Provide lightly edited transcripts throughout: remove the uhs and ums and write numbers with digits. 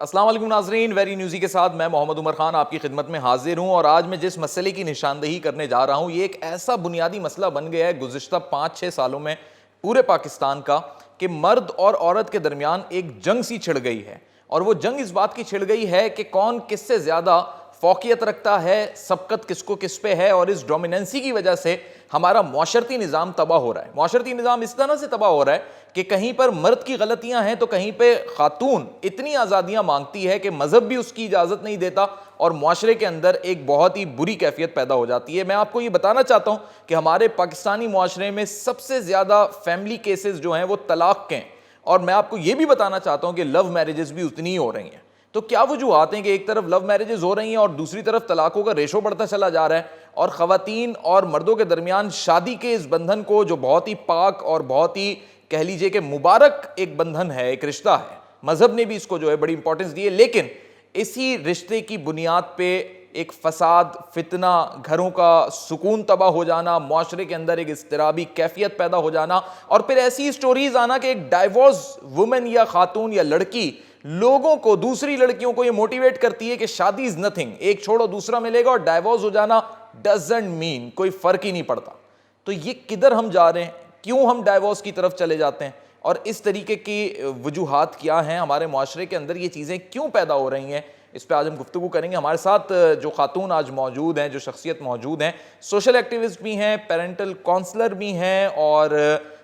السلام علیکم ناظرین، ویری نیوزی کے ساتھ میں محمد عمر خان آپ کی خدمت میں حاضر ہوں، اور آج میں جس مسئلے کی نشاندہی کرنے جا رہا ہوں یہ ایک ایسا بنیادی مسئلہ بن گیا ہے گزشتہ 5-6 سالوں میں پورے پاکستان کا، کہ مرد اور عورت کے درمیان ایک جنگ سی چھڑ گئی ہے، اور وہ جنگ اس بات کی چھڑ گئی ہے کہ کون کس سے زیادہ فوقیت رکھتا ہے، سبقت کس کو کس پہ ہے، اور اس ڈومیننسی کی وجہ سے ہمارا معاشرتی نظام تباہ ہو رہا ہے۔ معاشرتی نظام اس طرح سے تباہ ہو رہا ہے کہ کہیں پر مرد کی غلطیاں ہیں تو کہیں پہ خاتون اتنی آزادیاں مانگتی ہے کہ مذہب بھی اس کی اجازت نہیں دیتا، اور معاشرے کے اندر ایک بہت ہی بری کیفیت پیدا ہو جاتی ہے۔ میں آپ کو یہ بتانا چاہتا ہوں کہ ہمارے پاکستانی معاشرے میں سب سے زیادہ فیملی کیسز جو ہیں وہ طلاق کے ہیں، اور میں آپ کو یہ بھی بتانا چاہتا ہوں کہ لو میرجز بھی اتنی ہی ہو رہی ہیں۔ تو کیا وجوہات ہیں کہ ایک طرف لو میرجز ہو رہی ہیں اور دوسری طرف طلاقوں کا ریشو بڑھتا چلا جا رہا ہے، اور خواتین اور مردوں کے درمیان شادی کے اس بندھن کو، جو بہت ہی پاک اور بہت ہی کہہ لیجئے کہ مبارک ایک بندھن ہے، ایک رشتہ ہے، مذہب نے بھی اس کو جو ہے بڑی امپورٹنس دی ہے، لیکن اسی رشتے کی بنیاد پہ ایک فساد، فتنہ، گھروں کا سکون تباہ ہو جانا، معاشرے کے اندر ایک اضطرابی کیفیت پیدا ہو جانا، اور پھر ایسی سٹوریز آنا کہ ایک ڈائیورس وومن یا خاتون یا لڑکی لوگوں کو، دوسری لڑکیوں کو یہ موٹیویٹ کرتی ہے کہ شادی از نتھنگ، ایک چھوڑو دوسرا ملے گا، اور ڈائیورس ہو جانا ڈزنٹ مین، کوئی فرق ہی نہیں پڑتا۔ تو یہ کدھر ہم جا رہے ہیں؟ کیوں ہم ڈائیورس کی طرف چلے جاتے ہیں؟ اور اس طریقے کی وجوہات کیا ہیں؟ ہمارے معاشرے کے اندر یہ چیزیں کیوں پیدا ہو رہی ہیں؟ اس پہ آج ہم گفتگو کریں گے۔ ہمارے ساتھ جو خاتون آج موجود ہیں، جو شخصیت موجود ہیں، سوشل ایکٹیوسٹ بھی ہیں، پیرنٹل کونسلر بھی ہیں، اور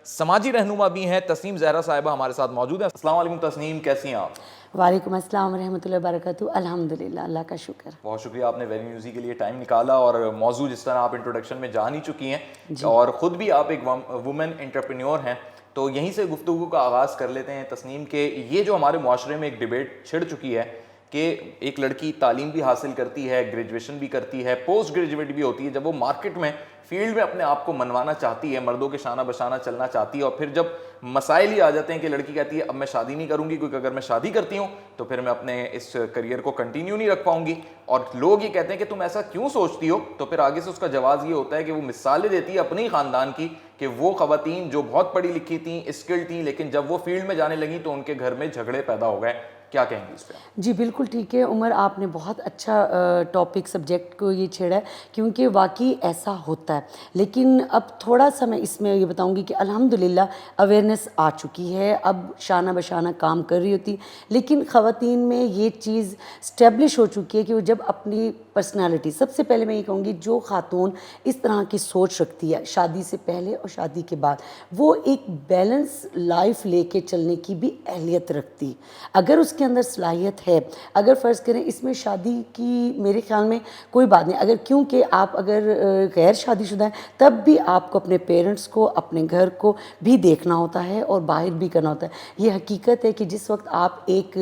سماجی رہنما بھی ہیں۔ تسنیم زہرا صاحبہ ہمارے ساتھ موجود ہیں۔ السلام علیکم تسنیم، کیسی ہیں آپ؟ وعلیکم السلام ورحمۃ اللہ وبرکاتہ۔ الحمدللہ، اللہ کا شکر۔ بہت شکریہ، آپ نے ویری نیوزی کے لیے ٹائم نکالا، اور موضوع جس طرح آپ انٹروڈکشن میں جان ہی چکی ہیں، اور خود بھی آپ ایک وومن انٹرپرینیور ہیں، تو یہیں سے گفتگو کا آغاز کر لیتے ہیں تسنیم، کہ یہ جو ہمارے معاشرے میں ایک ڈیبیٹ چھڑ چکی ہے کہ ایک لڑکی تعلیم بھی حاصل کرتی ہے، گریجویشن بھی کرتی ہے، پوسٹ گریجویٹ بھی ہوتی ہے، جب وہ مارکیٹ میں فیلڈ میں اپنے آپ کو منوانا چاہتی ہے، مردوں کے شانہ بشانہ چلنا چاہتی ہے، اور پھر جب مسائل ہی آ جاتے ہیں کہ لڑکی کہتی ہے اب میں شادی نہیں کروں گی، کیونکہ اگر میں شادی کرتی ہوں تو پھر میں اپنے اس کریئر کو کنٹینیو نہیں رکھ پاؤں گی، اور لوگ یہ کہتے ہیں کہ تم ایسا کیوں سوچتی ہو، تو پھر آگے سے اس کا جواز یہ ہوتا ہے کہ وہ مثالیں دیتی ہے اپنے ہی خاندان کی، کہ وہ خواتین جو بہت پڑھی لکھی تھیں، اسکل تھیں، لیکن جب وہ فیلڈ میں جانے لگیں تو ان کے گھر میں جھگڑے پیدا ہو گئے۔ کیا کہیں گے اس پہ؟ جی بالکل ٹھیک ہے عمر، آپ نے بہت اچھا ٹاپک سبجیکٹ کو یہ چھیڑا ہے، کیونکہ واقعی ایسا ہوتا ہے۔ لیکن اب تھوڑا سا میں اس میں یہ بتاؤں گی کہ الحمدللہ اویئرنیس آ چکی ہے، اب شانہ بشانہ کام کر رہی ہوتی، لیکن خواتین میں یہ چیز اسٹیبلش ہو چکی ہے کہ وہ جب اپنی پرسنالٹی، سب سے پہلے میں یہ کہوں گی جو خاتون اس طرح کی سوچ رکھتی ہے شادی سے پہلے اور شادی کے بعد، وہ ایک بیلنس لائف لے کے چلنے کی بھی اہلیت رکھتی، اگر اس کے اندر صلاحیت ہے، اگر فرض کریں اس میں شادی کی میرے خیال میں کوئی بات نہیں، اگر کیونکہ آپ اگر غیر شادی شدہ ہیں تب بھی آپ کو اپنے پیرنٹس کو، اپنے گھر کو بھی دیکھنا ہوتا ہے اور باہر بھی کرنا ہوتا ہے۔ یہ حقیقت ہے کہ جس وقت آپ ایک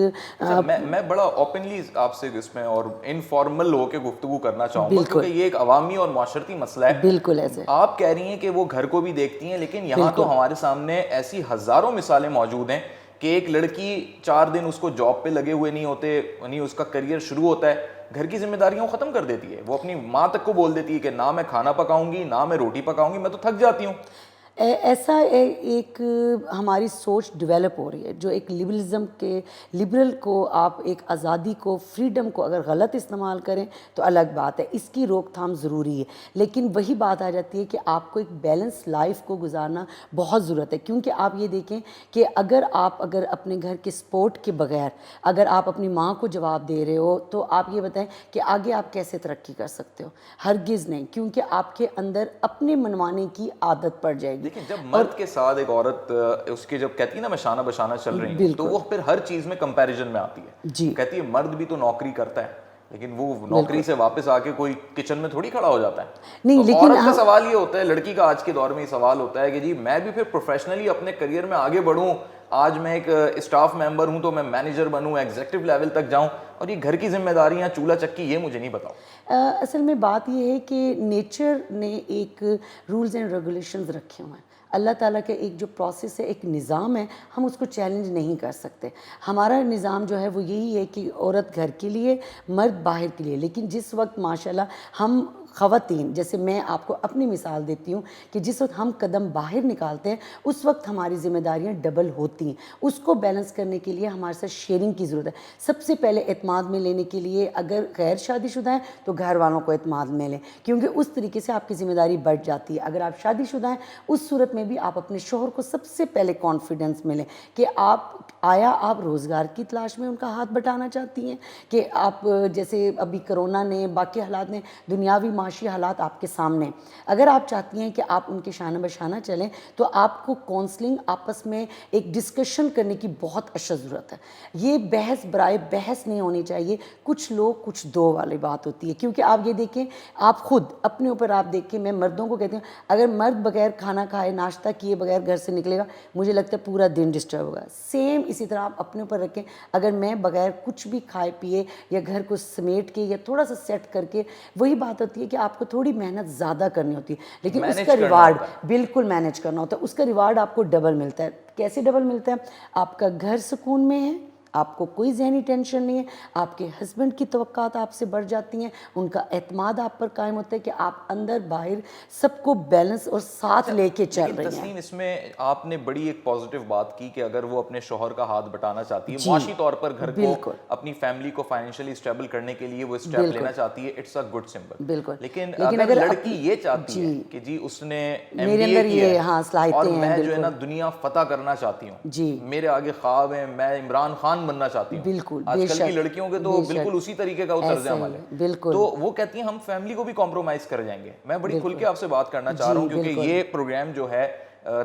میں بڑا اوپنلی آپ سے اس میں اور انفارمل ہو کے گفتگو کرنا چاہوں گا، بالکل کیونکہ یہ ایک عوامی اور معاشرتی مسئلہ ہے۔ بالکل ایسے آپ کہہ رہی ہیں کہ وہ گھر کو بھی دیکھتی ہیں، لیکن یہاں تو ہمارے سامنے ایسی ہزاروں مثالیں موجود ہیں کہ ایک لڑکی 4 دن اس کو جاب پہ لگے ہوئے نہیں ہوتے، یعنی اس کا کریئر شروع ہوتا ہے، گھر کی ذمہ داریوں کو ختم کر دیتی ہے، وہ اپنی ماں تک کو بول دیتی ہے کہ نہ میں کھانا پکاؤں گی، نہ میں روٹی پکاؤں گی، میں تو تھک جاتی ہوں۔ ایسا ایک ہماری سوچ ڈیولپ ہو رہی ہے، جو ایک لبرلزم کے، لبرل کو آپ ایک آزادی کو، فریڈم کو اگر غلط استعمال کریں تو الگ بات ہے، اس کی روک تھام ضروری ہے، لیکن وہی بات آ جاتی ہے کہ آپ کو ایک بیلنس لائف کو گزارنا بہت ضرورت ہے، کیونکہ آپ یہ دیکھیں کہ اگر اپنے گھر کے سپورٹ کے بغیر اگر آپ اپنی ماں کو جواب دے رہے ہو تو آپ یہ بتائیں کہ آگے آپ کیسے ترقی کر سکتے ہو؟ ہرگز نہیں، کیونکہ آپ کے اندر اپنے منوانے کی عادت پڑ جائے گی۔ لیکن جب مرد کے ساتھ ایک عورت اس کی جب کہتی ہے نا میں شانہ بشانہ چل رہی ہوں، تو وہ پھر ہر چیز میں کمپیریزن میں آتی ہے، جی کہتی ہے مرد بھی تو نوکری کرتا ہے، لیکن وہ نوکری سے واپس آ کے کوئی کچن میں تھوڑی کھڑا ہو جاتا ہے۔ نہیں، تو لیکن عورت کا سوال یہ ہوتا ہے، لڑکی کا آج کے دور میں یہ سوال ہوتا ہے کہ جی میں بھی پھر پروفیشنلی اپنے کریئر میں آگے بڑھوں، آج میں ایک اسٹاف ممبر ہوں تو میں مینیجر بنوں، ایگزیکٹو لیول تک جاؤں، اور یہ گھر کی ذمہ داریاں، چولہا چکی، یہ مجھے نہیں بتاؤ۔ اصل میں بات یہ ہے کہ نیچر نے ایک رولز اینڈ ریگولیشنز رکھے ہوئے ہیں، اللہ تعالیٰ کا ایک جو پروسیس ہے، ایک نظام ہے، ہم اس کو چیلنج نہیں کر سکتے۔ ہمارا نظام جو ہے وہ یہی ہے کہ عورت گھر کے لیے، مرد باہر کے لیے، لیکن جس وقت ماشاءاللہ ہم خواتین جیسے میں آپ کو اپنی مثال دیتی ہوں کہ جس وقت ہم قدم باہر نکالتے ہیں اس وقت ہماری ذمہ داریاں ڈبل ہوتی ہیں. اس کو بیلنس کرنے کے لیے ہمارے ساتھ شیئرنگ کی ضرورت ہے. سب سے پہلے اعتماد میں لینے کے لیے اگر غیر شادی شدہ ہیں تو گھر والوں کو اعتماد میں لیں, کیونکہ اس طریقے سے آپ کی ذمہ داری بڑھ جاتی ہے. اگر آپ شادی شدہ ہیں اس صورت میں بھی آپ اپنے شوہر کو سب سے پہلے کانفیڈنس میں لیں کہ آپ روزگار کی تلاش میں ان کا ہاتھ بٹانا چاہتی ہیں, کہ آپ جیسے ابھی کرونا نے باقی حالات نے دنیاوی معاشی حالات آپ کے سامنے, اگر آپ چاہتی ہیں کہ آپ ان کے شانہ بشانہ چلیں تو آپ کو کونسلنگ آپس میں ایک ڈسکشن کرنے کی بہت اشد ضرورت ہے. یہ بحث برائے بحث نہیں ہونی چاہیے, کچھ لوگ کچھ دو والی بات ہوتی ہے. کیونکہ آپ یہ دیکھیں, آپ خود اپنے اوپر آپ دیکھیں, میں مردوں کو کہتی ہوں اگر مرد بغیر کھانا کھائے ناشتہ کیے بغیر گھر سے نکلے گا مجھے لگتا ہے پورا دن ڈسٹرب ہوگا. سیم اسی طرح آپ اپنے اوپر رکھیں, اگر میں بغیر کچھ بھی کھائے پیے یا گھر کو سمیٹ کے یا تھوڑا سا سیٹ کر کے, وہی بات ہوتی ہے کہ آپ کو تھوڑی محنت زیادہ کرنی ہوتی ہے لیکن اس کا ریوارڈ بالکل مینیج کرنا ہوتا ہے. اس کا ریوارڈ آپ کو ڈبل ملتا ہے. کیسے ڈبل ملتا ہے؟ آپ کا گھر سکون میں ہے, آپ کو کوئی ذہنی ٹینشن نہیں ہے, آپ کے ہسبینڈ کی توقعات آپ سے بڑھ جاتی ہیں, ان کا اعتماد آپ پر قائم ہوتا ہے کہ آپ اندر باہر سب کو بیلنس اور ساتھ لے کے چل رہی ہیں. تسنیم, اس میں آپ نے بڑی ایک پازیٹیو بات کی کہ اگر وہ اپنے شوہر کا ہاتھ بٹانا چاہتی ہے, معاشی طور پر گھر کو اپنی فیملی کو فائنینشلی اسٹیبل کرنے کے لیے وہ اسٹیپ لینا چاہتی ہے, اٹس اے گڈ سمبل. بالکل. لیکن اگر لڑکی یہ چاہتی ہے کہ جی اس نے میرے اندر یہ اور میں جو ہے نا دنیا فتح کرنا چاہتی ہوں, میرے آگے خواب ہیں, میں عمران خان بننا چاہتی ہوں, بالکل آج کل کی لڑکیوں کے تو بالکل اسی طریقے کا طرز عمل ہے, تو وہ کہتی ہیں ہم فیملی کو بھی کمپرومائز کر جائیں گے. میں بڑی کھل کے آپ سے بات کرنا چاہ رہا ہوں کیونکہ یہ پروگرام جو ہے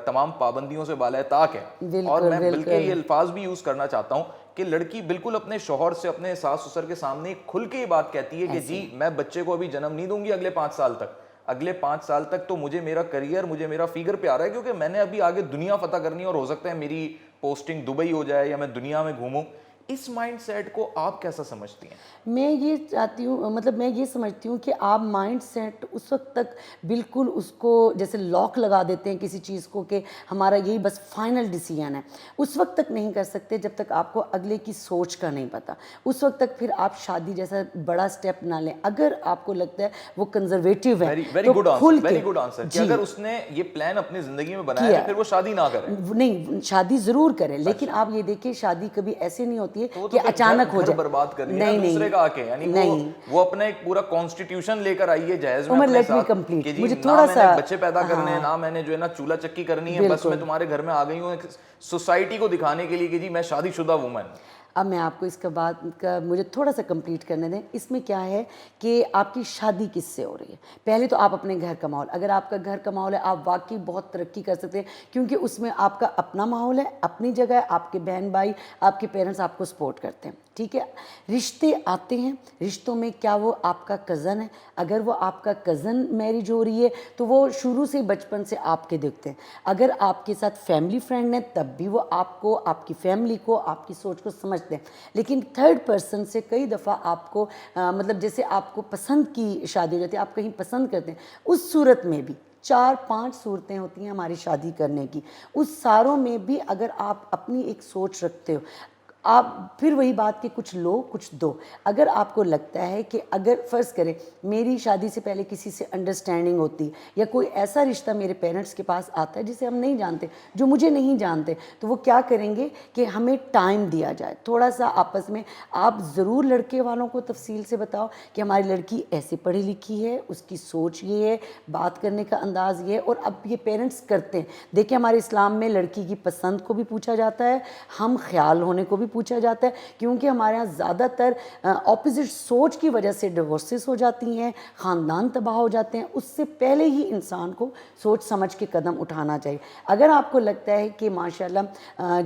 تمام پابندیوں سے بالائے طاق ہے, اور میں بلکہ یہ الفاظ بھی یوز کرنا چاہتا ہوں کہ لڑکی بالکل اپنے شوہر سے, اپنے ساس سسر کے سامنے کھل کے یہ بات کہتی ہے کہ جی میں بچے کو ابھی جنم نہیں دوں گی اگلے 5 سال تک, اگلے 5 سال تک تو مجھے میرا کریئر, مجھے میرا فگر پہ آ رہا ہے کیونکہ میں نے ابھی آگے دنیا فتح کرنی ہے اور ہو سکتا ہے میری پوسٹنگ دبئی ہو جائے یا میں دنیا میں گھوموں. اس مائنڈ سیٹ کو آپ کیسا سمجھتی ہیں؟ میں یہ چاہتی ہوں, مطلب میں یہ سمجھتی ہوں کہ آپ مائنڈ سیٹ اس وقت تک بالکل اس کو جیسے لاک لگا دیتے ہیں کسی چیز کو کہ ہمارا یہی بس فائنل ڈیسیژن ہے, اس وقت تک نہیں کر سکتے جب تک آپ کو اگلے کی سوچ کا نہیں پتہ. اس وقت تک پھر آپ شادی جیسا بڑا سٹیپ نہ لیں. اگر آپ کو لگتا ہے وہ کنزرویٹو ہے تو کھل کے, ویری گڈ آنسر, کہ اگر اس نے یہ پلان اپنی زندگی میں بنایا ہے پھر وہ شادی نہ کرے. نہیں, شادی ضرور کرے, لیکن آپ یہ دیکھیں شادی کبھی ایسے نہیں ہوتی ہے کہ اچانک ہو جائے. برباد کرنی ہے دوسرے کا آ کے, یعنی وہ اپنا ایک پورا کانسٹیٹیوشن لے کر آئی ہے جہیز میں اپنے ساتھ کہ جی نہ میں نے بچے پیدا کرنے ہیں, نہ میں نے جو ہے نا چولہا چکی کرنی ہے, بس میں تمہارے گھر میں آ گئی ہوں سوسائٹی کو دکھانے کے لیے کہ جی میں شادی شدہ وومن. اب میں آپ کو اس کا بات کا مجھے تھوڑا سا کمپلیٹ کرنے دیں. اس میں کیا ہے کہ آپ کی شادی کس سے ہو رہی ہے؟ پہلے تو آپ اپنے گھر کا ماحول, اگر آپ کا گھر کا ماحول ہے آپ واقعی بہت ترقی کر سکتے ہیں کیونکہ اس میں آپ کا اپنا ماحول ہے, اپنی جگہ ہے, آپ کے بہن بھائی, آپ کے پیرنٹس آپ کو سپورٹ کرتے ہیں. ٹھیک ہے, رشتے آتے ہیں, رشتوں میں کیا وہ آپ کا کزن ہے؟ اگر وہ آپ کا کزن میرج ہو رہی ہے تو وہ شروع سے بچپن سے آپ کے دیکھتے ہیں. اگر آپ کے ساتھ فیملی فرینڈ ہیں تب بھی وہ آپ کو, آپ کی فیملی کو, آپ کی سوچ کو سمجھتے ہیں. لیکن تھرڈ پرسن سے کئی دفعہ آپ کو مطلب جیسے آپ کو پسند کی شادی ہو جاتی ہے, آپ کہیں پسند کرتے ہیں, اس صورت میں بھی 4-5 صورتیں ہوتی ہیں ہماری شادی کرنے کی. اس ساروں میں بھی اگر آپ اپنی ایک سوچ رکھتے ہو, آپ پھر وہی بات کہ کچھ لو کچھ دو. اگر آپ کو لگتا ہے کہ اگر فرض کریں میری شادی سے پہلے کسی سے انڈرسٹینڈنگ ہوتی یا کوئی ایسا رشتہ میرے پیرنٹس کے پاس آتا ہے جسے ہم نہیں جانتے, جو مجھے نہیں جانتے, تو وہ کیا کریں گے کہ ہمیں ٹائم دیا جائے تھوڑا سا آپس میں. آپ ضرور لڑکے والوں کو تفصیل سے بتاؤ کہ ہماری لڑکی ایسے پڑھی لکھی ہے, اس کی سوچ یہ ہے, بات کرنے کا انداز یہ ہے. اور اب یہ پیرنٹس کرتے ہیں. دیکھیں ہمارے اسلام میں لڑکی کی پسند کو بھی پوچھا جاتا ہے, ہم خیال ہونے کو بھی پوچھا جاتا ہے, کیونکہ ہمارے ہاں زیادہ تر اپوزٹ سوچ کی وجہ سے ڈیورسز ہو جاتی ہیں, خاندان تباہ ہو جاتے ہیں. اس سے پہلے ہی انسان کو سوچ سمجھ کے قدم اٹھانا چاہیے. اگر آپ کو لگتا ہے کہ ماشاءاللہ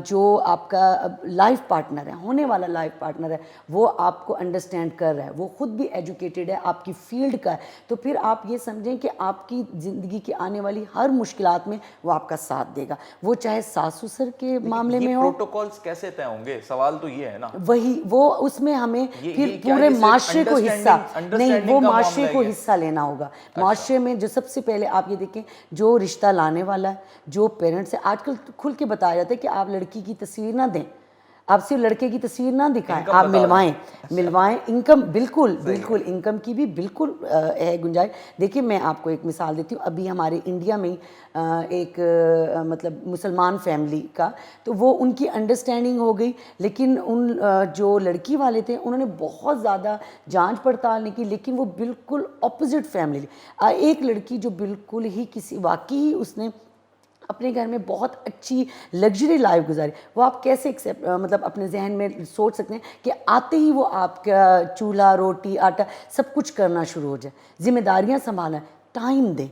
جو آپ کا لائف پارٹنر ہے, ہونے والا لائف پارٹنر ہے, وہ آپ کو انڈرسٹینڈ کر رہا ہے, وہ خود بھی ایجوکیٹڈ ہے, آپ کی فیلڈ کا ہے, تو پھر آپ یہ سمجھیں کہ آپ کی زندگی کی آنے والی ہر مشکلات میں وہ آپ کا ساتھ دے گا. وہ چاہے ساس سسر کے معاملے میں ہو. پروٹوکولز کیسے طے ہوں گے, سوال تو یہ ہے نا. وہی وہ اس میں ہمیں پھر پورے معاشرے کو حصہ نہیں, وہ معاشرے کو حصہ لینا ہوگا. معاشرے میں جو سب سے پہلے آپ یہ دیکھیں جو رشتہ لانے والا ہے, جو پیرنٹس ہے, آج کل کھل کے بتایا جاتا ہے کہ آپ لڑکی کی تصویر نہ دیں, آپ صرف لڑکے کی تصویر نہ دکھائیں, آپ ملوائیں انکم, بالکل انکم کی بھی بالکل ہے گنجائش. دیکھیے میں آپ کو ایک مثال دیتی ہوں, ابھی ہمارے انڈیا میں ایک مطلب مسلمان فیملی کا, تو وہ ان کی انڈرسٹینڈنگ ہو گئی, لیکن ان جو لڑکی والے تھے انہوں نے بہت زیادہ جانچ پڑتال نہیں کی, لیکن وہ بالکل اپوزٹ فیملی, ایک لڑکی جو بالکل ہی کسی واقعی اس نے اپنے گھر میں بہت اچھی لگژری لائف گزاری. وہ آپ کیسے مطلب اپنے ذہن میں سوچ سکتے ہیں کہ آتے ہی وہ آپ کا چولہا روٹی آٹا سب کچھ کرنا شروع ہو جائے, ذمہ داریاں سنبھالنا, ٹائم دیں.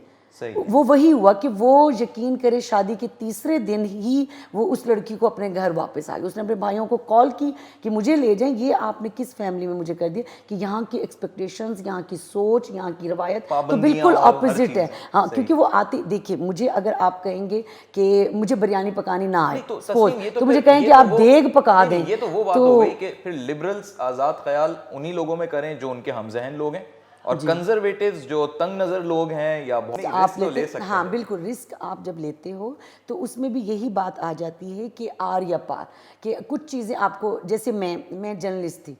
وہ وہی ہوا کہ وہ یقین کرے شادی کے تیسرے دن ہی وہ اس لڑکی کو اپنے گھر واپس آ گئی. اس نے اپنے بھائیوں کو کال کی کہ مجھے لے جائیں, یہ آپ نے کس فیملی میں مجھے کر دیا کہ یہاں کی ایکسپیکٹیشنز, یہاں کی سوچ, یہاں کی روایت تو بالکل اپوزٹ ہے. ہاں, کیونکہ وہ آتے, دیکھیے مجھے اگر آپ کہیں گے کہ مجھے بریانی پکانی نہ آئے تو مجھے کہیں کہ آپ دیگ پکا دیں, یہ تو وہ بات ہو گئی کہ پھر لبرلز آزاد خیال انہی لوگوں میں کریں جو ان کے ہم ذہن لوگ ہیں, اور کنزرویٹیوز جو تنگ نظر لوگ ہیں یا آپ لے سکتے ہیں. ہاں بالکل, رسک آپ جب لیتے ہو تو اس میں بھی یہی بات آ جاتی ہے کہ آر یا پار, کہ کچھ چیزیں آپ کو, جیسے میں جرنلسٹ تھی,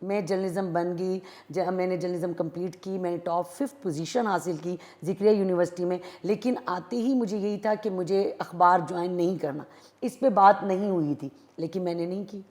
میں جرنلزم بن گئی, میں نے جرنلزم کمپلیٹ کی, میں نے ٹاپ 5 پوزیشن حاصل کی ذکریہ یونیورسٹی میں, لیکن آتے ہی مجھے یہی تھا کہ مجھے اخبار جوائن نہیں کرنا. اس پہ بات نہیں ہوئی تھی, لیکن میں نے نہیں کی.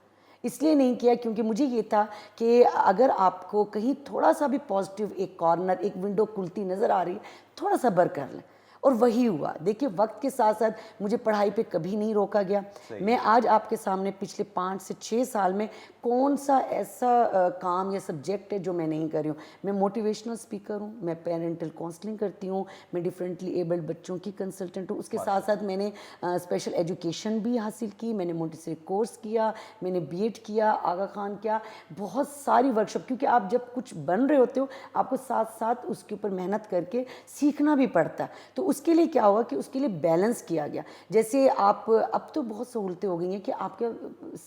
اس لیے نہیں کیا کیونکہ مجھے یہ تھا کہ اگر آپ کو کہیں تھوڑا سا بھی پازیٹیو ایک کارنر, ایک ونڈو کھلتی نظر آ رہی ہے, تھوڑا سا بر کر لیں. اور وہی ہوا. دیکھیے وقت کے ساتھ ساتھ مجھے پڑھائی پہ کبھی نہیں روکا گیا. میں آج آپ کے سامنے پچھلے 5 سے 6 سال میں کون سا ایسا کام یا سبجیکٹ ہے جو میں نہیں کر رہی ہوں. میں موٹیویشنل اسپیکر ہوں, میں پیرنٹل کاؤنسلنگ کرتی ہوں, میں ڈفرینٹلی ایبلڈ بچوں کی کنسلٹنٹ ہوں. اس کے ساتھ ساتھ میں نے اسپیشل ایجوکیشن بھی حاصل کی, میں نے مونٹیسری کورس کیا, میں نے بی ایڈ کیا, آغا خان کیا, بہت ساری ورکشاپ, کیونکہ آپ جب کچھ بن رہے ہوتے ہو آپ کو ساتھ ساتھ اس کے اوپر محنت کر کے سیکھنا بھی پڑتا ہے. تو اس کے لیے کیا ہوا کہ اس کے لیے بیلنس کیا گیا. جیسے آپ اب تو بہت سہولتیں ہو گئی ہیں کہ آپ کے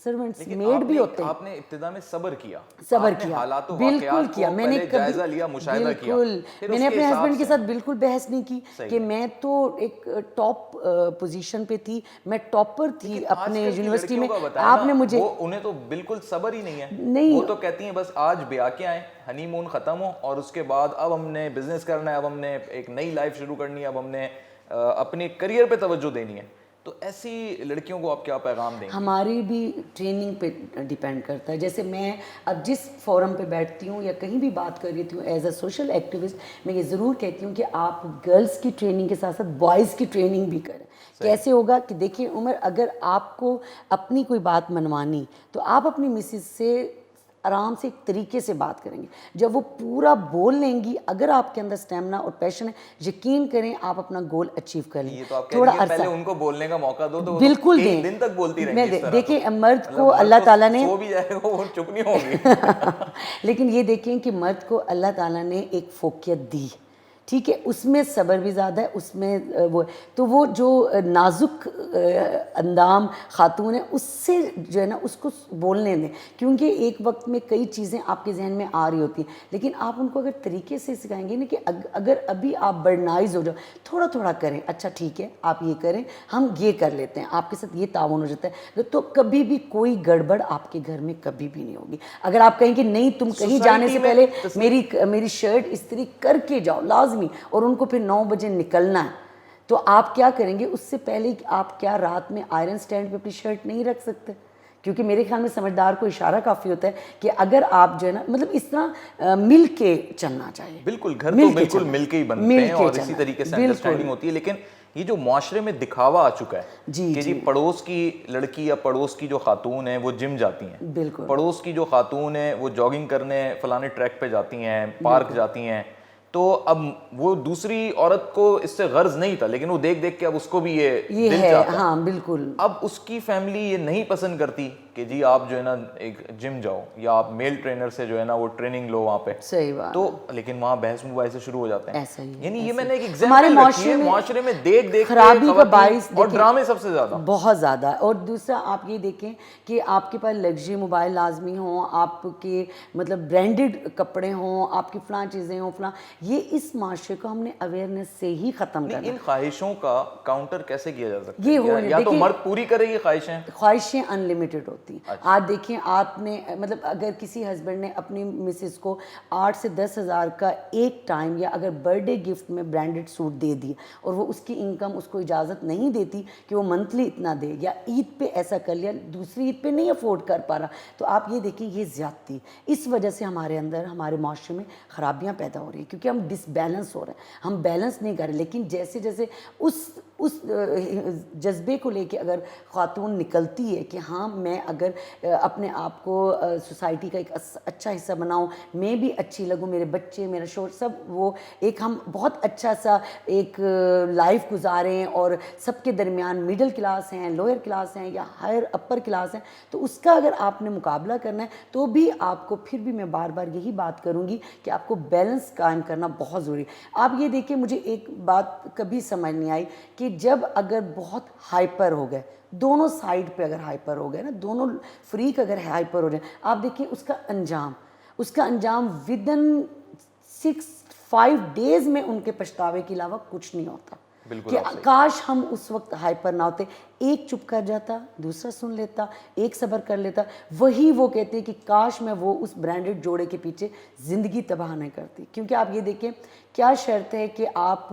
سرونٹس میڈ بھی ہوتے ہیں. آپ نے ابتدا میں صبر کیا, بالکل کیا, میں نے جائزہ لیا, مشاہدہ کیا. میں نے اپنے ہسبینڈ کے ساتھ بالکل بحث نہیں کی کہ میں تو ایک ٹاپ پوزیشن پہ تھی, میں ٹاپر تھی اپنے یونیورسٹی میں, آپ نے مجھے, انہیں تو بالکل صبر ہی نہیں ہے. وہ تو کہتی ہیں بس آج بیاہ کے آئیں, ہنی مون ختم ہو, اور اس کے بعد اب ہم نے بزنس کرنا ہے, اب ہم نے ایک نئی لائف شروع کرنی ہے, اب ہم نے اپنے کریئر پہ توجہ دینی ہے. تو ایسی لڑکیوں کو آپ کیا پیغام دیں گے؟ ہماری بھی ٹریننگ پہ ڈیپینڈ کرتا ہے. جیسے میں اب جس فورم پہ بیٹھتی ہوں یا کہیں بھی بات کر رہی ہوں ایز اے سوشل ایکٹیوسٹ, میں یہ ضرور کہتی ہوں کہ آپ گرلس کی ٹریننگ کے ساتھ ساتھ بوائز کی ٹریننگ بھی کریں. کیسے ہوگا کہ دیکھیں عمر, اگر آپ کو اپنی کوئی بات منوانی تو آپ اپنی مسز سے آرام سے ایک طریقے سے بات کریں گے. جب وہ پورا بول لیں گی, اگر آپ کے اندر اسٹیمنا اور پیشن ہے, یقین کریں آپ اپنا گول اچیو کر لیں. تھوڑا پہلے ان کو بولنے کا موقع دو تو بالکل دیں, ایک دن تک بولتی رہیں گی. دیکھیں مرد کو اللہ تعالیٰ نے, وہ بھی جائے گا وہ چپ نہیں ہوگی. لیکن یہ دیکھیں کہ مرد کو اللہ تعالیٰ نے ایک فوقیت دی, ٹھیک ہے, اس میں صبر بھی زیادہ ہے, اس میں وہ, تو وہ جو نازک اندام خاتون ہے اس سے جو ہے نا اس کو بولنے دیں, کیونکہ ایک وقت میں کئی چیزیں آپ کے ذہن میں آ رہی ہوتی ہیں, لیکن آپ ان کو اگر طریقے سے سکھائیں گے نا کہ اگر ابھی آپ برڈنائز ہو جاؤ, تھوڑا تھوڑا کریں, اچھا ٹھیک ہے آپ یہ کریں, ہم یہ کر لیتے ہیں, آپ کے ساتھ یہ تعاون ہو جاتا ہے, تو کبھی بھی کوئی گڑبڑ آپ کے گھر میں کبھی بھی نہیں ہوگی. اگر آپ کہیں کہ نہیں تم کہیں جانے سے پہلے میری شرٹ استری کر کے جاؤ لازمی, اور ان کو پھر 9 بجے نکلنا ہے, تو آپ کیا کریں گے اس سے پہلے آپ کیا رات میں آئرن سٹینڈ پہ اپنی شرٹ نہیں رکھ سکتے؟ کیونکہ میرے خیال میں سمجھدار کو اشارہ کافی ہوتا ہے کہ اگر آپ جو ہے نا مطلب اس طرح مل کے چلنا چاہیے. بالکل, گھر تو بالکل مل کے ہی بنتے ہیں اور اسی طریقے سے انڈرسٹینڈنگ ہوتی ہے. لیکن یہ جو معاشرے میں دکھاوا آ چکا ہے کہ جی پڑوس کی لڑکی یا پڑوس کی جو خاتون ہیں وہ جم جاتی ہیں, بالکل پڑوس کی جو خاتون ہیں وہ جاگنگ کرنے فلانے ٹریک پہ جاتی ہیں, پارک جاتی ہیں, تو اب وہ دوسری عورت کو اس سے غرض نہیں تھا, لیکن وہ دیکھ دیکھ کے اب اس کو بھی یہ دل چاہتا ہے. ہاں بالکل. اب اس کی فیملی یہ نہیں پسند کرتی کہ جی آپ جو ہے نا ایک جم جاؤ یا آپ میل ٹرینر سے جو ہے نا وہ ٹریننگ لو وہاں پہ. صحیح بات. تو لیکن وہاں بحث مباحثے شروع ہو جاتے ہیں. ایسا ہی یعنی یہ میں نے ایک ایگزامپل رکھی ہے, معاشرے میں دیکھ دیکھ خرابی کا باعث اور ڈرامے سب سے زیادہ, بہت زیادہ. اور دوسرا آپ یہ دیکھیں کہ آپ کے پاس لگژری موبائل لازمی ہوں, آپ کے مطلب برانڈڈ کپڑے ہوں, آپ کی فلاں چیزیں ہوں, فلاں, یہ اس معاشرے کو ہم نے اویئرنیس سے ہی ختم کرنا. ان خواہشوں کا کاؤنٹر کیسے کیا جا سکتا یہ ہے؟ یا تو مرد پوری کرے یہ خواہشیں؟ خواہشیں انلمیٹڈ ہوتی ہیں. آج دیکھیں آپ نے مطلب اگر کسی ہسبینڈ نے اپنی مسز کو 8 سے 10 ہزار کا ایک ٹائم یا اگر برتھ ڈے گفٹ میں برانڈڈ سوٹ دے دیا اور وہ اس کی انکم اس کو اجازت نہیں دیتی کہ وہ منتھلی اتنا دے, یا عید پہ ایسا کر لیا, دوسری عید پہ نہیں افورڈ کر پا رہا, تو آپ یہ دیکھیں یہ زیادتی. اس وجہ سے ہمارے اندر ہمارے معاشرے میں خرابیاں پیدا ہو رہی ہیں کیونکہ ہم ڈس بیلنس ہو رہے ہیں, ہم بیلنس نہیں کر رہے. لیکن جیسے جیسے اس جذبے کو لے کے اگر خاتون نکلتی ہے کہ ہاں میں اگر اپنے آپ کو سوسائٹی کا ایک اچھا حصہ بناؤں, میں بھی اچھی لگوں, میرے بچے میرا شوہر سب وہ ایک ہم بہت اچھا سا ایک لائف گزاریں اور سب کے درمیان مڈل کلاس ہیں, لوئر کلاس ہیں یا ہائر اپر کلاس ہیں, تو اس کا اگر آپ نے مقابلہ کرنا ہے تو بھی آپ کو پھر بھی میں بار بار یہی بات کروں گی کہ آپ کو بیلنس قائم کرنا بہت ضروری ہے. آپ یہ دیکھیں مجھے ایک بات کبھی سمجھ نہیں آئی کہ جب اگر بہت ہائپر ہو گئے, دونوں سائڈ پہ اگر ہائپر ہو گئے نا, دونوں فریق اگر ہائپر ہو جائیں, آپ دیکھیں اس کا انجام ودن 5 days میں ان کے پچھتاوے کے علاوہ کچھ نہیں ہوتا. کہ کاش ہم اس وقت ہائپر نہ ہوتے, ایک چپ کر جاتا, دوسرا سن لیتا, ایک صبر کر لیتا. وہی وہ کہتے ہیں کہ کاش میں وہ اس برانڈڈ جوڑے کے پیچھے زندگی تباہ نہیں کرتی. کیونکہ آپ یہ دیکھیں کیا شرط ہے کہ آپ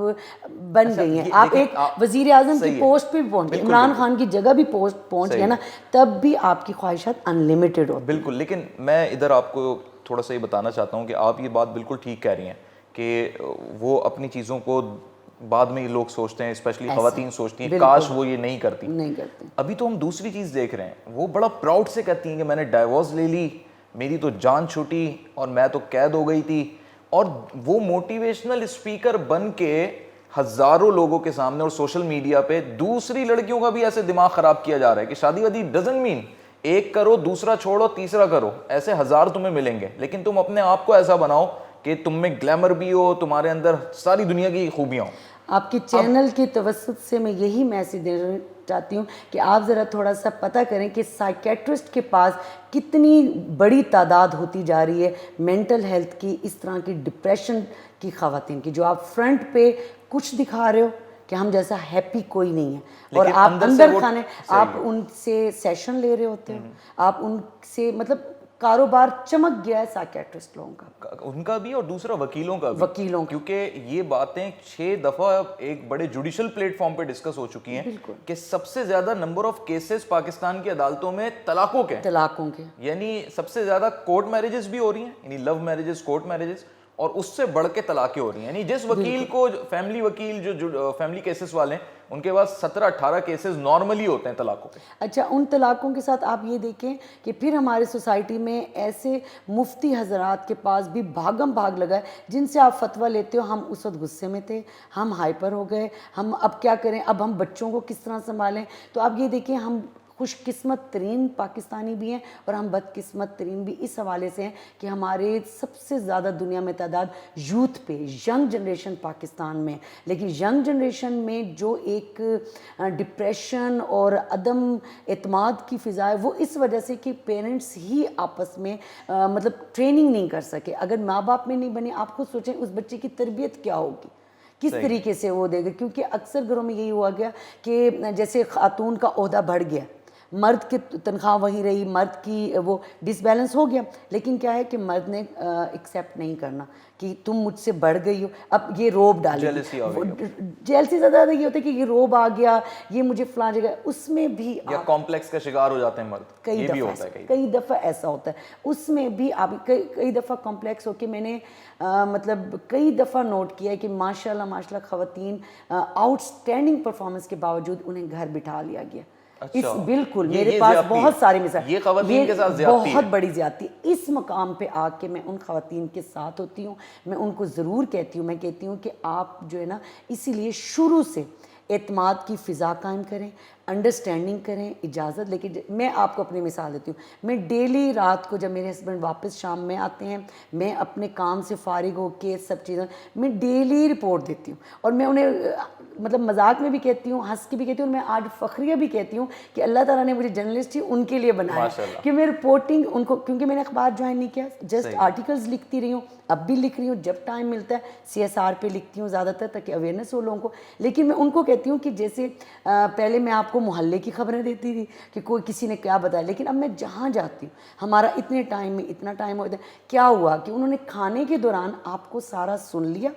بن گئی ہیں, آپ ایک وزیر اعظم کی پوسٹ پہ بھی پہنچ گئے, عمران خان کی جگہ بھی پہنچ گئے نا, تب بھی آپ کی خواہشات انلمیٹڈ ہوتی. بالکل. لیکن میں ادھر آپ کو تھوڑا سا یہ بتانا چاہتا ہوں کہ آپ یہ بات بالکل ٹھیک کہہ رہی ہیں کہ وہ اپنی چیزوں کو بعد میں لوگ سوچتے ہیں, اسپیشلی خواتین سوچتی ہیں کاش وہ یہ نہیں کرتی. ابھی تو ہم دوسری چیز دیکھ رہے ہیں, وہ بڑا پراؤڈ سے کہتی ہیں کہ میں نے ڈائیورس لے لی, میری تو جان چھوٹی اور میں تو قید ہو گئی تھی. اور وہ موٹیویشنل اسپیکر بن کے ہزاروں لوگوں کے سامنے اور سوشل میڈیا پہ دوسری لڑکیوں کا بھی ایسے دماغ خراب کیا جا رہا ہے کہ شادی وادی ڈزنٹ مین ایک کرو, دوسرا چھوڑو, تیسرا کرو, ایسے ہزار تمہیں ملیں گے, لیکن تم اپنے آپ کو ایسا بناؤ کہ تم میں گلیمر بھی ہو, تمہارے اندر ساری دنیا کی خوبیاں ہوں. آپ کے چینل کے توسط سے میں یہی میسیج دینا چاہتی ہوں کہ آپ ذرا تھوڑا سا پتہ کریں کہ سائیکیٹرسٹ کے پاس کتنی بڑی تعداد ہوتی جا رہی ہے مینٹل ہیلتھ کی, اس طرح کی ڈپریشن کی خواتین کی, جو آپ فرنٹ پہ کچھ دکھا رہے ہو کہ ہم جیسا ہیپی کوئی نہیں ہے, اور آپ اندر کھانے آپ ان سے سیشن لے رہے ہوتے ہو, آپ ان سے مطلب کاروبار چمک گیا ہے سائیکیٹرسٹ لوگوں کا, ان کا بھی اور دوسرا وکیلوں کا بھی, کیونکہ یہ باتیں 6 دفعہ ایک بڑے جوڈیشل پلیٹ فارم پہ ڈسکس ہو چکی ہیں کہ سب سے زیادہ نمبر آف کیسز پاکستان کی عدالتوں میں طلاقوں کے, یعنی سب سے زیادہ کورٹ میرجز بھی ہو رہی ہیں, یعنی لو میرجز, کورٹ میرجز, اور اس سے بڑھ کے طلاقیں ہو رہی ہیں. یعنی جس وکیل کو فیملی وکیل جو فیملی کیسز والے ہیں ان کے پاس 17-18 کیسز نارملی ہوتے ہیں طلاقوں کے. اچھا, ان طلاقوں کے ساتھ آپ یہ دیکھیں کہ پھر ہمارے سوسائٹی میں ایسے مفتی حضرات کے پاس بھی بھاگم بھاگ لگا ہے جن سے آپ فتویٰ لیتے ہو, ہم اس وقت غصے میں تھے, ہم ہائپر ہو گئے, ہم اب کیا کریں, اب ہم بچوں کو کس طرح سنبھالیں. تو آپ یہ دیکھیں ہم خوش قسمت ترین پاکستانی بھی ہیں اور ہم بد قسمت ترین بھی اس حوالے سے ہیں کہ ہمارے سب سے زیادہ دنیا میں تعداد یوتھ پہ, ینگ جنریشن پاکستان میں. لیکن ینگ جنریشن میں جو ایک ڈپریشن اور عدم اعتماد کی فضا ہے, وہ اس وجہ سے کہ پیرنٹس ہی آپس میں مطلب ٹریننگ نہیں کر سکے. اگر ماں باپ میں نہیں بنے, آپ خود سوچیں اس بچے کی تربیت کیا ہوگی, کس طریقے سے وہ دے گا. کیونکہ اکثر گھروں میں یہی ہوا گیا کہ جیسے خاتون کا عہدہ بڑھ گیا, مرد کی تنخواہ وہیں رہی, مرد کی وہ ڈس بیلنس ہو گیا, لیکن کیا ہے کہ مرد نے ایکسیپٹ نہیں کرنا کہ تم مجھ سے بڑھ گئی ہو, اب یہ روب ڈالے, جیلسی زیادہ یہ ہوتا ہے کہ یہ روب آ گیا, یہ مجھے فلاں جگہ, اس میں بھی یا کمپلیکس کا شکار ہو جاتے ہیں مرد, کئی دفعہ ایسا ہوتا ہے, اس میں بھی آپ کئی دفعہ کمپلیکس ہو کے میں نے مطلب کئی دفعہ نوٹ کیا ہے کہ ماشاءاللہ خواتین آؤٹ اسٹینڈنگ پرفارمنس کے باوجود انہیں گھر بٹھا لیا گیا. بالکل, میرے پاس بہت سارے مثال, یہ خواتین کے ساتھ زیادتی بہت بڑی زیادتی. اس مقام پہ آ کے میں ان خواتین کے ساتھ ہوتی ہوں, میں ان کو ضرور کہتی ہوں, میں کہتی ہوں کہ آپ جو ہے نا اسی لیے شروع سے اعتماد کی فضا قائم کریں, انڈرسٹینڈنگ کریں, اجازت لے کے. میں آپ کو اپنی مثال دیتی ہوں, میں ڈیلی رات کو جب میرے ہسبینڈ واپس شام میں آتے ہیں, میں اپنے کام سے فارغ ہو کے سب چیزیں میں ڈیلی رپورٹ دیتی ہوں, اور میں انہیں مطلب مذاق میں بھی کہتی ہوں, ہنس کے بھی کہتی ہوں, اور میں آج فخریہ بھی کہتی ہوں کہ اللہ تعالیٰ نے مجھے جرنلسٹ ہی ان کے لیے بنایا کہ میں رپورٹنگ ان کو, کیونکہ میں نے اخبار جوائن نہیں کیا, جسٹ آرٹیکلز لکھتی رہی ہوں, اب بھی لکھ رہی ہوں, جب ٹائم ملتا ہے CSR پہ لکھتی ہوں زیادہ تر تاکہ اویئرنیس ہو لوگوں کو. لیکن میں ان کو کہتی ہوں کہ جیسے پہلے میں آپ کو محلے کی خبریں دیتی تھی کہ کوئی کسی نے کیا بتایا, لیکن اب میں جہاں جاتی ہوں ہمارا اتنے ٹائم میں اتنا ٹائم ہوتا ہے, کیا ہوا کہ انہوں نے کھانے کے دوران آپ کو سارا سن لیا,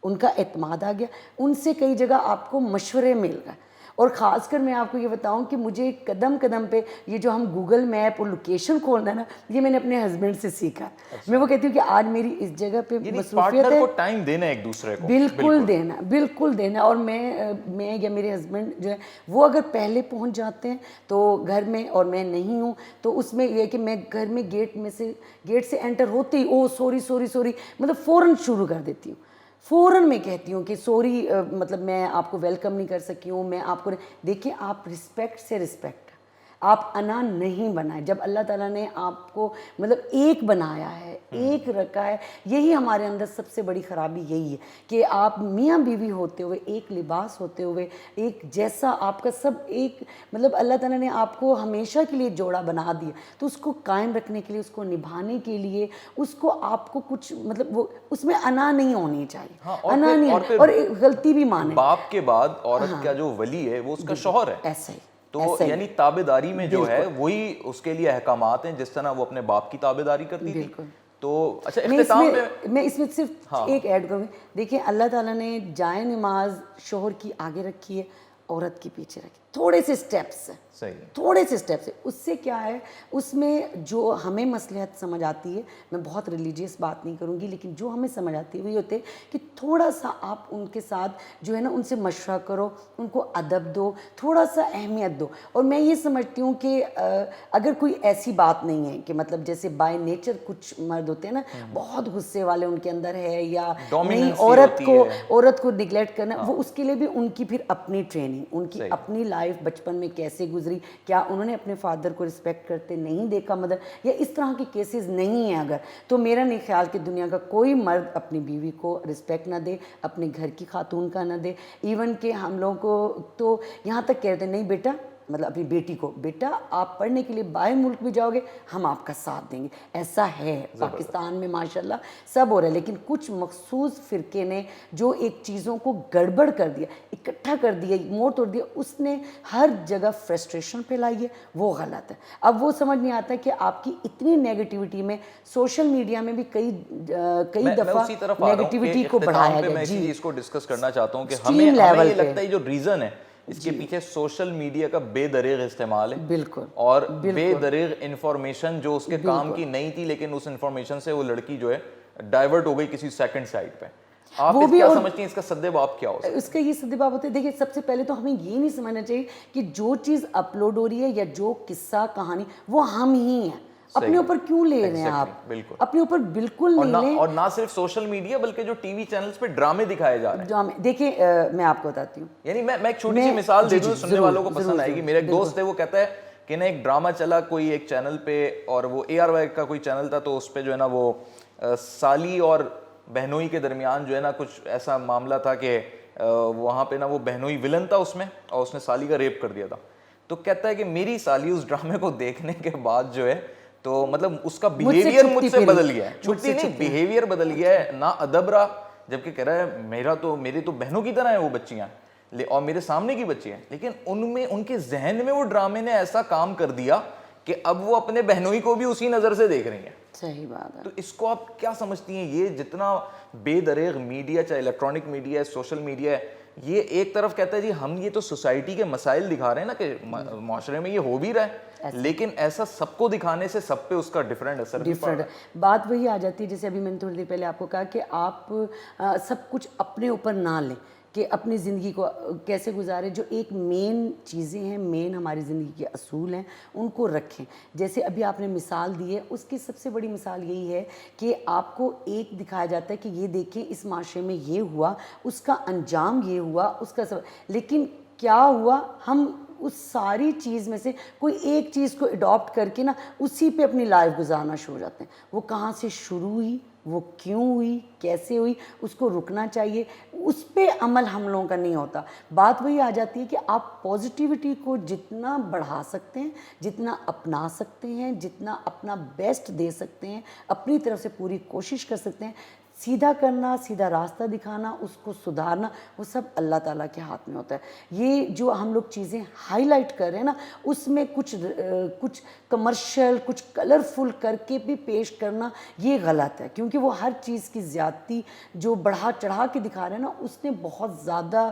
ان کا اعتماد آ گیا, ان سے کئی جگہ آپ کو مشورے مل گئے. اور خاص کر میں آپ کو یہ بتاؤں کہ مجھے قدم قدم پہ یہ جو ہم گوگل میپ اور لوکیشن کھولنا ہے نا, یہ میں نے اپنے ہسبینڈ سے سیکھا. میں وہ کہتی ہوں کہ آج میری اس جگہ پہ مصروفیت ہے, کو ٹائم دینا ایک دوسرے کو, بالکل دینا, بالکل دینا. اور میں یا میرے ہسبینڈ جو ہے وہ اگر پہلے پہنچ جاتے ہیں تو گھر میں, اور میں نہیں ہوں تو اس میں یہ ہے کہ میں گھر میں گیٹ سے انٹر ہوتے ہی او سوری مطلب فوراً شروع کر دیتی ہوں, فوراً میں کہتی ہوں کہ سوری, مطلب میں آپ کو ویلکم نہیں کر سکی ہوں, میں آپ کو دیکھیں, آپ رسپیکٹ سے رسپیکٹ, آپ انا نہیں بنائیں. جب اللہ تعالیٰ نے آپ کو مطلب ایک بنایا ہے, ایک رکھا ہے, یہی ہمارے اندر سب سے بڑی خرابی یہی ہے کہ آپ میاں بیوی ہوتے ہوئے, ایک لباس ہوتے ہوئے, ایک جیسا آپ کا سب ایک, مطلب اللہ تعالیٰ نے آپ کو ہمیشہ کے لیے جوڑا بنا دیا, تو اس کو قائم رکھنے کے لیے, اس کو نبھانے کے لیے, اس کو آپ کو کچھ مطلب وہ اس میں انا نہیں ہونی چاہیے, انا نہیں, اور غلطی بھی مانے. باپ کے بعد عورت کا جو ولی ہے وہ اس کا شوہر ہے, ایسا ہی, تو یعنی تابعداری میں جو ہے وہی اس کے لیے احکامات ہیں جس طرح وہ اپنے باپ کی تابعداری کرتی تھی. تو اچھا اختتام میں اس میں صرف ایک ایڈ کروں گی. دیکھیں اللہ تعالیٰ نے جائے نماز شوہر کی آگے رکھی ہے, عورت کی پیچھے رکھی, تھوڑے سے سٹیپس ہیں, تھوڑے سے سٹیپس ہیں. اس سے کیا ہے, اس میں جو ہمیں مصلحت سمجھ آتی ہے, میں بہت ریلیجیس بات نہیں کروں گی, لیکن جو ہمیں سمجھ آتی ہے وہ یہ ہوتے ہیں کہ تھوڑا سا آپ ان کے ساتھ جو ہے نا ان سے مشورہ کرو, ان کو ادب دو, تھوڑا سا اہمیت دو. اور میں یہ سمجھتی ہوں کہ اگر کوئی ایسی بات نہیں ہے کہ مطلب جیسے بائی نیچر کچھ مرد ہوتے ہیں نا بہت غصے والے ان کے اندر ہے, یا نہیں عورت کو نگلیکٹ کرنا, وہ اس کے لیے بھی ان کی پھر اپنی ٹریننگ, ان کی اپنی لائف بچپن میں کیسے گزری, کیا انہوں نے اپنے فادر کو رسپیکٹ کرتے نہیں دیکھا مدر, یا اس طرح کے کیسز نہیں ہیں اگر, تو میرا نہیں خیال کہ دنیا کا کوئی مرد اپنی بیوی کو رسپیکٹ نہ دے, اپنے گھر کی خاتون کا نہ دے. ایون کہ ہم لوگوں کو تو یہاں تک کہتے ہیں نہیں بیٹا, مطلب اپنی بیٹی کو, بیٹا آپ پڑھنے کے لیے باہر ملک بھی جاؤ گے ہم آپ کا ساتھ دیں گے. ایسا ہے پاکستان میں ماشاءاللہ سب ہو رہا ہے, لیکن کچھ مخصوص فرقے نے جو ایک چیزوں کو گڑبڑ کر دیا, اکٹھا کر دیا, موڑ توڑ دیا, اس نے ہر جگہ فرسٹریشن پھیلائی ہے, وہ غلط ہے. اب وہ سمجھ نہیں آتا کہ آپ کی اتنی نیگیٹیوٹی میں, سوشل میڈیا میں بھی کئی دفعہ نیگیٹیوٹی کو بڑھایا گیا. میں اسی چیز کو ڈسکس کرنا چاہتا ہوں کہ ہمیں یہ لگتا ہے جو ریزن ہے اس کے پیچھے سوشل میڈیا کا بے دریغ استعمال ہے, بالکل, اور بے دریغ انفارمیشن جو اس کے کام کی نہیں تھی, لیکن اس انفارمیشن سے وہ لڑکی جو ہے ڈائیورٹ ہو گئی کسی سیکنڈ سائٹ پہ. آپ کیا سمجھتی ہیں اس کا سدباب کیا ہو سکتا ہے؟ اس کا یہ سدباب ہوتا ہے, دیکھیں سب سے پہلے تو ہمیں یہ نہیں سمجھنا چاہیے کہ جو چیز اپلوڈ ہو رہی ہے یا جو قصہ کہانی وہ ہم ہی ہیں, اپنے اوپر کیوں لے رہے ہیں آپ, اپنے اوپر بالکل نہیں لیں. اور نہ صرف سوشل میڈیا بلکہ جو ٹی وی چینلز پہ ڈرامے دکھائے جا رہے ہیں, ڈرامے دیکھیں, میں آپ کو بتاتی ہوں, یعنی میں ایک چھوٹی سی مثال دے دوں, سننے والوں کو پسند آئے گی. میرا ایک دوست ہے, وہ کہتا ہے کہ نا ایک ڈرامہ چلا کوئی ایک چینل پہ, اور وہ ARY کا کوئی چینل تھا, تو اس پہ جو ہے نا وہ سالی اور بہنوئی کے درمیان جو ہے نا کچھ ایسا معاملہ تھا کہ وہاں پہ نا وہ بہنوئی ولن تھا اس میں, اور اس نے سالی کا ریپ کر دیا تھا. تو کہتا ہے کہ میری سالی اس ڈرامے کو دیکھنے کے بعد جو ہے تو مطلب اس کا بیہیویئر مجھ سے بدل گیا ہے, چھٹی نہیں, بیہیویئر بدل گیا ہے, نہ ادب رہا, جبکہ کہہ رہا ہے میری تو بہنوں کی طرح ہیں وہ بچیاں, اور میرے سامنے کی بچی ہیں, لیکن ان کے ذہن میں وہ ڈرامے نے ایسا کام کر دیا کہ اب وہ اپنے بہنوئی کو بھی اسی نظر سے دیکھ رہی ہیں. صحیح بات ہے. تو اس کو آپ کیا سمجھتی ہیں, یہ جتنا بے دریغ میڈیا, چاہے الیکٹرانک میڈیا ہے, سوشل میڈیا ہے, یہ ایک طرف کہتا ہے جی ہم یہ تو سوسائٹی کے مسائل دکھا رہے ہیں نا کہ معاشرے میں یہ ہو بھی رہا ہے, لیکن ایسا سب کو دکھانے سے سب پہ اس کا ڈفرینٹ اثر پڑ رہا ہے. بات وہی آ جاتی ہے جیسے ابھی میں نے تھوڑی دیر پہلے آپ کو کہا کہ آپ سب کچھ اپنے اوپر نہ لیں, کہ اپنی زندگی کو کیسے گزاریں, جو ایک مین چیزیں ہیں, مین ہماری زندگی کے اصول ہیں, ان کو رکھیں. جیسے ابھی آپ نے مثال دی ہے, اس کی سب سے بڑی مثال یہی ہے کہ آپ کو ایک دکھایا جاتا ہے کہ یہ دیکھیں اس معاشرے میں یہ ہوا, اس کا انجام یہ ہوا, اس کا لیکن کیا ہوا, ہم اس ساری چیز میں سے کوئی ایک چیز کو اڈاپٹ کر کے نا اسی پہ اپنی لائف گزارنا شروع ہو جاتے ہیں. وہ کہاں سے شروع ہوئی, وہ کیوں ہوئی, کیسے ہوئی, اس کو رکنا چاہیے. اس پہ عمل ہم لوگوں کا نہیں ہوتا. بات وہی آ جاتی ہے کہ آپ پازیٹیوٹی کو جتنا بڑھا سکتے ہیں, جتنا اپنا سکتے ہیں, جتنا اپنا بیسٹ دے سکتے ہیں, اپنی طرف سے پوری کوشش کر سکتے ہیں, سیدھا کرنا, سیدھا راستہ دکھانا, اس کو سدھارنا, وہ سب اللہ تعالیٰ کے ہاتھ میں ہوتا ہے. یہ جو ہم لوگ چیزیں ہائی لائٹ کر رہے ہیں نا, اس میں کچھ کمرشل, کچھ کلرفل کر کے بھی پیش کرنا یہ غلط ہے, کیونکہ وہ ہر چیز کی زیادتی جو بڑھا چڑھا کے دکھا رہے ہیں نا, اس نے بہت زیادہ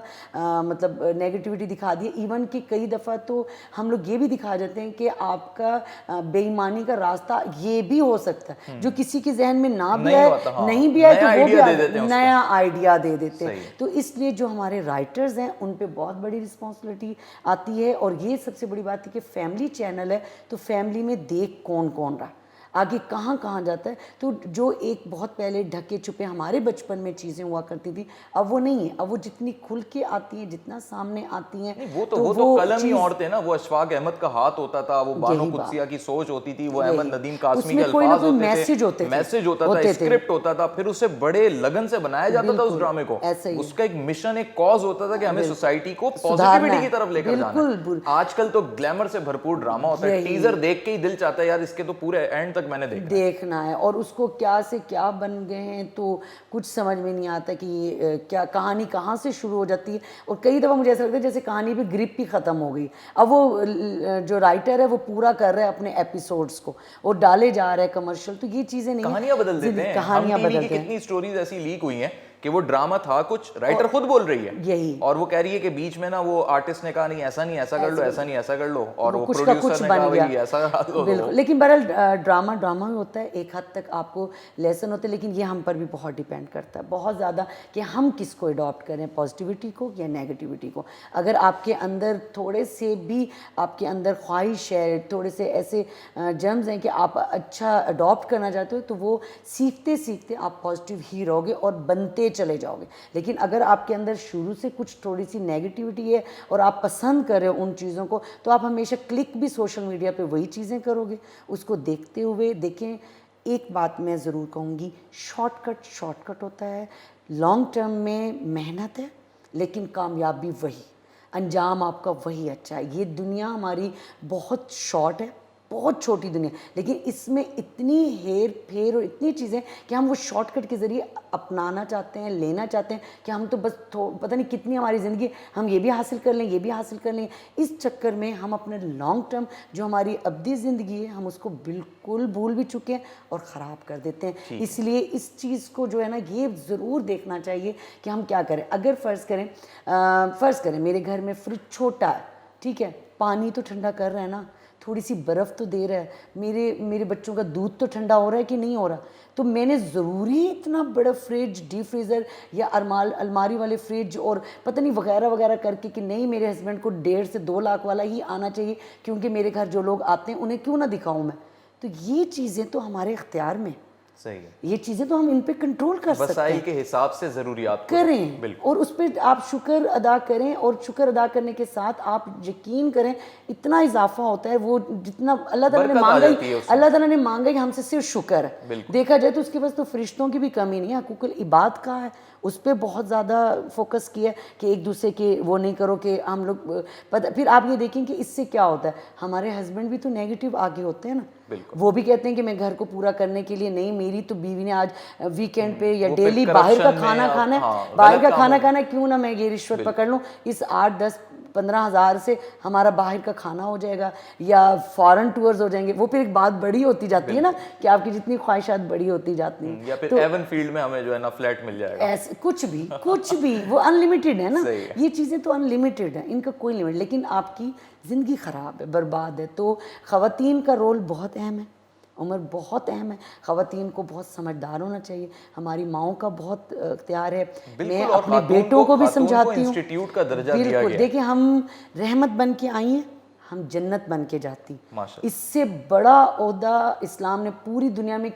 مطلب نیگیٹیوٹی دکھا دی ہے. ایون کہ کئی دفعہ تو ہم لوگ یہ بھی دکھا جاتے ہیں کہ آپ کا بے ایمانی کا راستہ یہ بھی ہو سکتا ہے, جو کسی کے ذہن میں نہ بھی آئے, نہیں بھی آئے تو وہ بھی نیا آئیڈیا دے دیتے ہیں. تو اس لیے جو ہمارے رائٹرز ہیں ان پہ بہت بڑی رسپانسبلٹی آتی ہے. اور یہ سب سے بڑی بات ہے کہ فیملی چینل ہے, تو فیملی میں دیکھ کون کون رہا, آگے کہاں کہاں جاتا ہے. تو جو ایک بہت پہلے ڈھکے چھپے ہمارے بچپن میں چیزیں ہوا کرتی تھی, اب وہ نہیں ہے. اب وہ جتنی کھل کے آتی ہیں, جتنا سامنے آتی ہیں, وہ تو قلم ہی اور تھے نا. وہ اشفاق احمد کا ہاتھ ہوتا تھا, وہ بانو قدسیہ کی سوچ ہوتی تھی, وہ احمد ندیم قاسمی کے الفاظ ہوتے تھے, میسج ہوتا تھا, اسکرپٹ ہوتا تھا, پھر اسے بڑے لگن سے بنایا جاتا تھا اس ڈرامے کو. اس کا ایک مشن, ایک کاز ہوتا تھا کہ ہمیں سوسائٹی کو پازیٹیوٹی کی طرف لے کر جانا ہے. آج کل تو گلیمر سے بھرپور ڈرامہ ہوتا ہے, ٹیزر دیکھ کے ہی دل چاہتا ہے یار اس کے تو پورے اینڈ تک میں نے دیکھنا ہے, اور اس کو کیا سے کیا بن گئے ہیں تو کچھ سمجھ میں نہیں آتا کہ یہ کیا کہانی کہاں سے شروع ہو جاتی ہے. اور کئی دفعہ مجھے ایسا لگتا ہے جیسے کہانی پہ گرپ ہی ختم ہو گئی. اب وہ جو رائٹر ہے وہ پورا کر رہا ہے اپنے ایپیسوڈز کو اور ڈالے جا رہا ہے کمرشل, تو یہ چیزیں نہیں, کہانیاں بدل دیتے ہیں. کہانیاں بدل دیتے ہیں. کتنی سٹوریز ایسی لیک ہوئی ہیں کہ وہ ڈرامہ تھا کچھ, رائٹر خود بول رہی ہے یہی, اور وہ کہہ رہی ہے کہ بیچ میں نا وہ آرٹسٹ نے کہا نہیں ایسا نہیں ایسا کر لو, ایسا نہیں ایسا کر لو, اور وہ پروڈیوسر نے کہا بھائی ایسا کر لو. بالکل. لیکن بہرحال ڈرامہ ہی ہوتا ہے, ایک حد تک آپ کو لیسن ہوتے ہیں, لیکن یہ ہم پر بھی بہت ڈیپینڈ کرتا ہے, بہت زیادہ, کہ ہم کس کو اڈاپٹ کریں, پازیٹیوٹی کو یا نیگیٹیوٹی کو. اگر آپ کے اندر تھوڑے سے بھی آپ کے اندر خواہش ہے, تھوڑے سے ایسے جرمز ہیں کہ آپ اچھا اڈاپٹ کرنا چاہتے ہو, تو وہ سیکھتے سیکھتے آپ پازیٹیو ہی رہو گے اور بنتے چلے جاؤ گے. لیکن اگر آپ کے اندر شروع سے کچھ تھوڑی سی نیگیٹیوٹی ہے اور آپ پسند کر رہے ہو ان چیزوں کو, تو آپ ہمیشہ کلک بھی سوشل میڈیا پہ وہی چیزیں کرو گے, اس کو دیکھتے ہوئے. دیکھیں ایک بات میں ضرور کہوں گی, شارٹ کٹ ہوتا ہے, لانگ ٹرم میں محنت ہے, لیکن کامیابی وہی, انجام آپ کا وہی اچھا ہے. یہ دنیا ہماری بہت شارٹ ہے, بہت چھوٹی دنیا, لیکن اس میں اتنی ہیر پھیر اور اتنی چیزیں کہ ہم وہ شارٹ کٹ کے ذریعے اپنانا چاہتے ہیں, لینا چاہتے ہیں کہ ہم تو بس پتہ نہیں کتنی ہماری زندگی, ہم یہ بھی حاصل کر لیں, یہ بھی حاصل کر لیں. اس چکر میں ہم اپنے لانگ ٹرم جو ہماری ابدی زندگی ہے, ہم اس کو بالکل بھول بھی چکے ہیں اور خراب کر دیتے ہیں. اس لیے اس چیز کو جو ہے نا, یہ ضرور دیکھنا چاہیے کہ ہم کیا کریں. اگر فرض کریں میرے گھر میں فریج چھوٹا ہے, ٹھیک ہے, پانی تو ٹھنڈا کر رہا ہے نا, تھوڑی سی برف تو دے رہا ہے, میرے بچوں کا دودھ تو ٹھنڈا ہو رہا ہے کہ نہیں ہو رہا, تو میں نے ضروری اتنا بڑا فریج, ڈی فریزر یا الماری والے فریج اور پتہ نہیں وغیرہ وغیرہ کر کے کہ نہیں میرے ہسبینڈ کو 1.5 سے 2 لاکھ والا ہی آنا چاہیے, کیونکہ میرے گھر جو لوگ آتے ہیں انہیں کیوں نہ دکھاؤں میں. تو یہ چیزیں تو ہمارے اختیار میں, صحیح ہے, یہ چیزیں تو ہم ان پہ کنٹرول کر سکتے وسائل ہیں, کے حساب سے ضروریات کریں, اور اس پہ آپ شکر ادا کریں. اور شکر ادا کرنے کے ساتھ آپ یقین کریں اتنا اضافہ ہوتا ہے, وہ جتنا اللہ تعالیٰ نے مانگا ہی, اللہ تعالیٰ نے مانگا ہی ہم سے صرف شکر ہے. دیکھا جائے تو اس کے پاس تو فرشتوں کی بھی کمی نہیں ہے, حقوق العباد کا ہے, اس پہ بہت زیادہ فوکس کیا ہے کہ ایک دوسرے کے وہ نہیں کرو کہ ہم لوگ پھر آپ یہ دیکھیں کہ اس سے کیا ہوتا ہے, ہمارے ہسبینڈ بھی تو نیگیٹو آگے ہوتے ہیں نا, وہ بھی کہتے ہیں کہ میں گھر کو پورا کرنے کے لیے نہیں, میری تو بیوی نے آج ویکینڈ پہ یا ڈیلی باہر کا کھانا کھانا ہے, باہر کا کھانا کھانا ہے, کیوں نہ میں یہ رشوت پکڑ لوں, اس 8, 10, 15 ہزار سے ہمارا باہر کا کھانا ہو جائے گا یا فارن ٹورز ہو جائیں گے. وہ پھر ایک بات بڑی ہوتی جاتی ہے نا کہ آپ کی جتنی خواہشات بڑی ہوتی جاتی ہیں, یا پھر ایون فیلڈ میں ہمیں جو ہے نا فلیٹ مل جائے گا, ایسے کچھ بھی وہ ان لمیٹڈ ہے نا, یہ چیزیں تو ان لمیٹڈ ہیں, ان کا کوئی لمٹ, لیکن آپ کی زندگی خراب ہے, برباد ہے. تو خواتین کا رول بہت اہم ہے, عمر بہت اہم ہے, خواتین کو بہت سمجھدار ہونا چاہیے, ہماری ماؤں کا بہت اختیار ہے. میں اپنے بیٹوں کو بھی سمجھاتی ہوں, بالکل, دیکھیں ہم رحمت بن کے آئی ہیں, ہم جنت بن کے جاتی. اس سے بڑا عہدہ اسلام نے پوری دنیا میں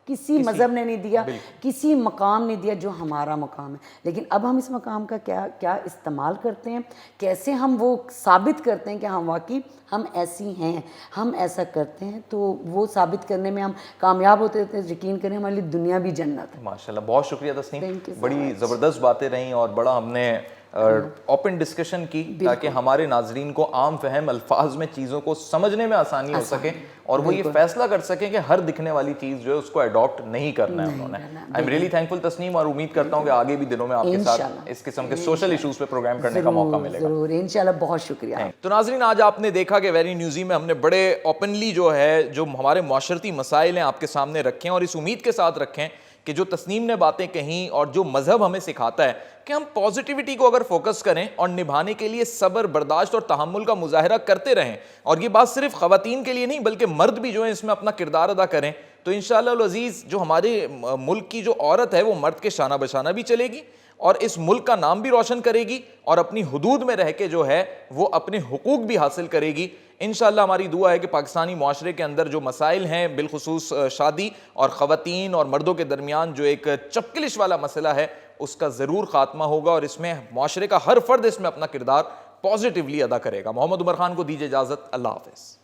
کسی مذہب نے نہیں دیا, کسی مقام نے دیا جو ہمارا مقام ہے. لیکن اب ہم اس مقام کا کیا استعمال کرتے ہیں, کیسے ہم وہ ثابت کرتے ہیں کہ ہم واقعی ہم ایسی ہیں, ہم ایسا کرتے ہیں, تو وہ ثابت کرنے میں ہم کامیاب ہوتے تھے. یقین کریں ہمارے لیے دنیا بھی جنت ہے. ماشاءاللہ, بہت شکریہ تسنیم, بڑی زبردست باتیں رہیں اور بڑا ہم نے اوپن ڈسکشن کی تاکہ ہمارے ناظرین کو عام فہم الفاظ میں چیزوں کو سمجھنے میں آسانی ہو سکے اور وہ یہ فیصلہ کر سکیں کہ ہر دکھنے والی چیز جو ہے اس کو اڈاپٹ نہیں کرنا ہے انہوں نے. I am really thankful Tasneem, اور امید کرتا ہوں کہ آگے بھی دنوں میں آپ کے ساتھ اس قسم کے سوشل ایشوز پہ پروگرام کرنے کا موقع ملے گا. ضرور, انشاءاللہ. بہت شکریہ. تو ناظرین, آج آپ نے دیکھا کہ ویری نیوزی میں ہم نے بڑے اوپنلی جو ہے جو ہمارے معاشرتی مسائل ہیں آپ کے سامنے رکھیں, اور اس امید کے ساتھ رکھیں کہ جو تسنیم نے باتیں کہیں اور جو مذہب ہمیں سکھاتا ہے کہ ہم پازیٹیوٹی کو اگر فوکس کریں اور نبھانے کے لیے صبر, برداشت اور تحمل کا مظاہرہ کرتے رہیں, اور یہ بات صرف خواتین کے لیے نہیں بلکہ مرد بھی جو ہیں اس میں اپنا کردار ادا کریں, تو انشاءاللہ العزیز جو ہمارے ملک کی جو عورت ہے وہ مرد کے شانہ بشانہ بھی چلے گی اور اس ملک کا نام بھی روشن کرے گی, اور اپنی حدود میں رہ کے جو ہے وہ اپنے حقوق بھی حاصل کرے گی. انشاءاللہ ہماری دعا ہے کہ پاکستانی معاشرے کے اندر جو مسائل ہیں, بالخصوص شادی اور خواتین اور مردوں کے درمیان جو ایک چپکلش والا مسئلہ ہے, اس کا ضرور خاتمہ ہوگا, اور اس میں معاشرے کا ہر فرد اس میں اپنا کردار پازیٹیولی ادا کرے گا. محمد عمر خان کو دیجیے اجازت. اللہ حافظ.